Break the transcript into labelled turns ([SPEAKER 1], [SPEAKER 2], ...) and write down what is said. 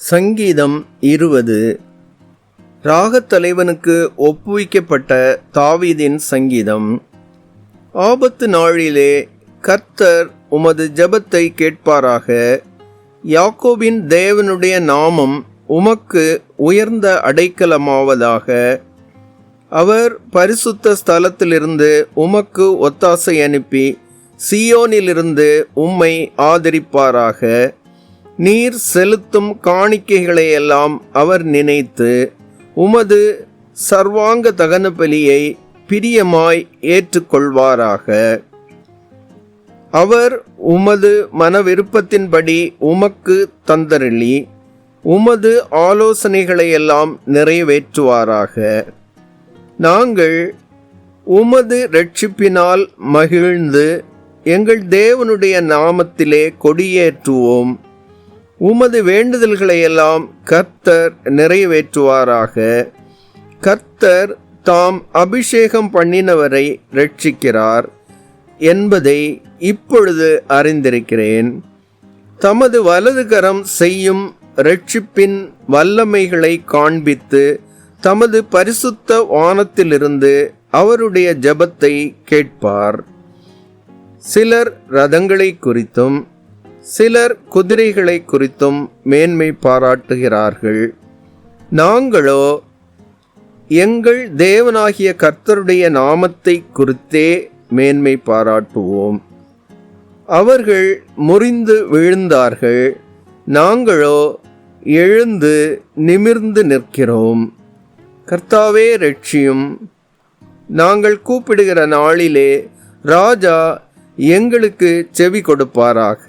[SPEAKER 1] சங்கீதம் 20. ராகத்தலைவனுக்கு ஒப்புவிக்கப்பட்ட தாவீதின் சங்கீதம். ஆபத்து நாளிலே கர்த்தர் உமது ஜெபத்தை கேட்பாராக. யாக்கோபின் தேவனுடைய நாமம் உமக்கு உயர்ந்த அடைக்கலமாவதாக. அவர் பரிசுத்த ஸ்தலத்திலிருந்து உமக்கு ஒத்தாசை அனுப்பி சீயோனிலிருந்து உம்மை ஆதரிப்பாராக. நீர் செலுத்தும் காணிக்கைகளையெல்லாம் அவர் நினைத்து உமது சர்வாங்க தகன பலியை பிரியமாய் ஏற்றுக்கொள்வாராக. அவர் உமது மன விருப்பத்தின்படி உமக்கு தந்தருளி உமது ஆலோசனைகளையெல்லாம் நிறைவேற்றுவாராக. நாங்கள் உமது இரட்சிப்பினால் மகிழ்ந்து எங்கள் தேவனுடைய நாமத்திலே கொடியேற்றுவோம். உமது வேண்டுதல்களையெல்லாம் கர்த்தர் நிறைவேற்றுவாராக. கர்த்தர் தாம் அபிஷேகம் பண்ணினவரை இரட்சிக்கிறார் என்பதை இப்பொழுது அறிந்திருக்கிறேன். தமது வலது கரம் செய்யும் இரட்சிப்பின் வல்லமைகளை காண்பித்து தமது பரிசுத்த வானத்திலிருந்து அவருடைய ஜெபத்தை கேட்பார். சிலர் இரதங்களை குறித்தும் சிலர் குதிரைகளை குறித்தும் மேன்மை பாராட்டுகிறார்கள். நாங்களோ எங்கள் தேவனாகிய கர்த்தருடைய நாமத்தை குறித்தே மேன்மை பாராட்டுவோம். அவர்கள் முறிந்து விழுந்தார்கள், நாங்களோ எழுந்து நிமிர்ந்து நிற்கிறோம். கர்த்தாவே இரட்சியும். நாங்கள் கூப்பிடுகிற நாளிலே ராஜா எங்களுக்கு செவி கொடுப்பாராக.